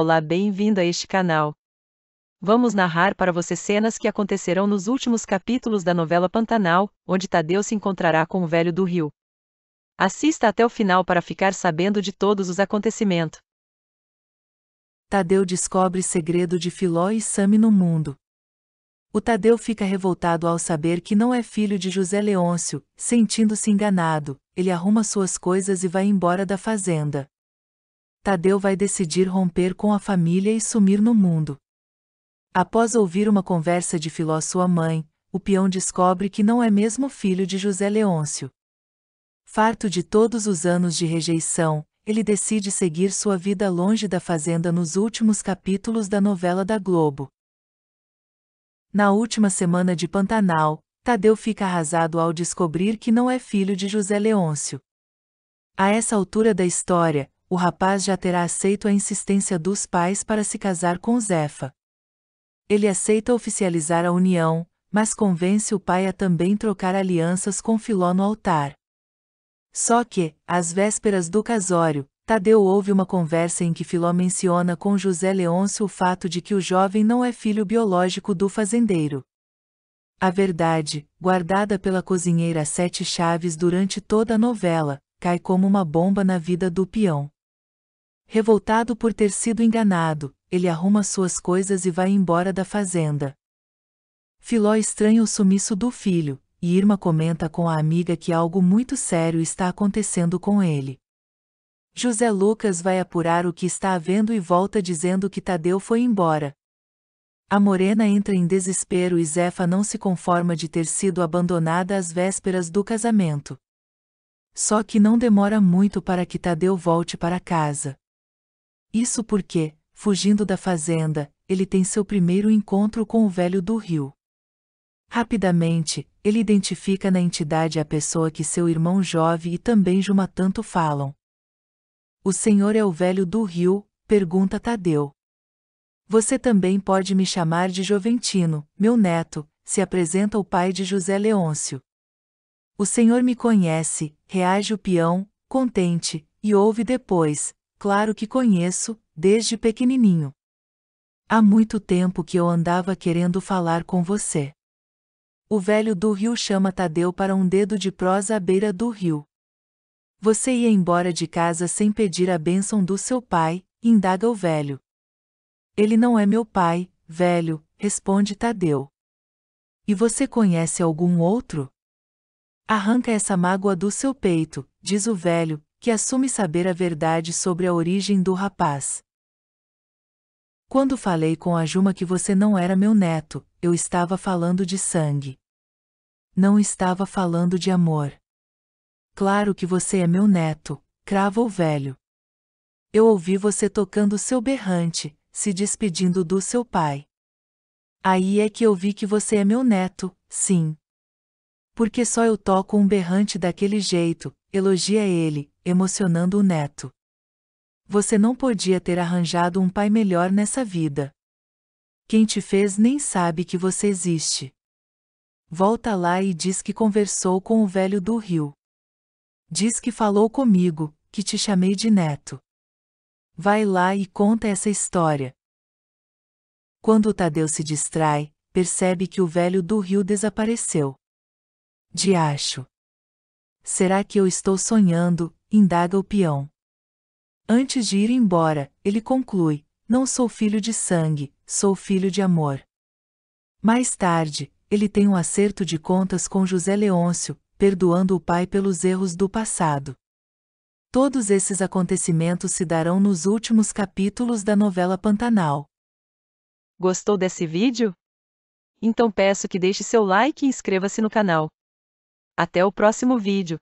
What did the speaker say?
Olá, bem-vindo a este canal. Vamos narrar para você cenas que acontecerão nos últimos capítulos da novela Pantanal, onde Tadeu se encontrará com o velho do Rio. Assista até o final para ficar sabendo de todos os acontecimentos. Tadeu descobre segredo de Filó e Sami no mundo. O Tadeu fica revoltado ao saber que não é filho de José Leôncio, sentindo-se enganado, ele arruma suas coisas e vai embora da fazenda. Tadeu vai decidir romper com a família e sumir no mundo. Após ouvir uma conversa de Filó sua mãe, o peão descobre que não é mesmo filho de José Leôncio. Farto de todos os anos de rejeição, ele decide seguir sua vida longe da fazenda nos últimos capítulos da novela da Globo. Na última semana de Pantanal, Tadeu fica arrasado ao descobrir que não é filho de José Leôncio. A essa altura da história, o rapaz já terá aceito a insistência dos pais para se casar com Zefa. Ele aceita oficializar a união, mas convence o pai a também trocar alianças com Filó no altar. Só que, às vésperas do casório, Tadeu ouve uma conversa em que Filó menciona com José Leôncio o fato de que o jovem não é filho biológico do fazendeiro. A verdade, guardada pela cozinheira a 7 chaves durante toda a novela, cai como uma bomba na vida do peão. Revoltado por ter sido enganado, ele arruma suas coisas e vai embora da fazenda. Filó estranha o sumiço do filho, e Irma comenta com a amiga que algo muito sério está acontecendo com ele. José Lucas vai apurar o que está havendo e volta dizendo que Tadeu foi embora. A morena entra em desespero e Zefa não se conforma de ter sido abandonada às vésperas do casamento. Só que não demora muito para que Tadeu volte para casa. Isso porque, fugindo da fazenda, ele tem seu primeiro encontro com o velho do Rio. Rapidamente, ele identifica na entidade a pessoa que seu irmão Jove e também Juma tanto falam. O senhor é o velho do Rio? Pergunta Tadeu. Você também pode me chamar de Joventino, meu neto, se apresenta o pai de José Leôncio. O senhor me conhece, reage o peão, contente, e ouve depois, claro que conheço, desde pequenininho. Há muito tempo que eu andava querendo falar com você. O velho do Rio chama Tadeu para um dedo de prosa à beira do rio. Você ia embora de casa sem pedir a bênção do seu pai, indaga o velho. Ele não é meu pai, velho, responde Tadeu. E você conhece algum outro? Arranca essa mágoa do seu peito, diz o velho, que assume saber a verdade sobre a origem do rapaz. Quando falei com a Juma que você não era meu neto, eu estava falando de sangue. Não estava falando de amor. Claro que você é meu neto, crava o velho. Eu ouvi você tocando seu berrante, se despedindo do seu pai. Aí é que eu vi que você é meu neto, sim. Porque só eu toco um berrante daquele jeito, elogia ele, emocionando o neto. Você não podia ter arranjado um pai melhor nessa vida. Quem te fez nem sabe que você existe. Volta lá e diz que conversou com o velho do Rio. Diz que falou comigo, que te chamei de neto. Vai lá e conta essa história. Quando o Tadeu se distrai, percebe que o velho do Rio desapareceu. Diacho. Será que eu estou sonhando? Indaga o peão. Antes de ir embora, ele conclui: não sou filho de sangue, sou filho de amor. Mais tarde, ele tem um acerto de contas com José Leôncio, perdoando o pai pelos erros do passado. Todos esses acontecimentos se darão nos últimos capítulos da novela Pantanal. Gostou desse vídeo? Então peço que deixe seu like e inscreva-se no canal. Até o próximo vídeo.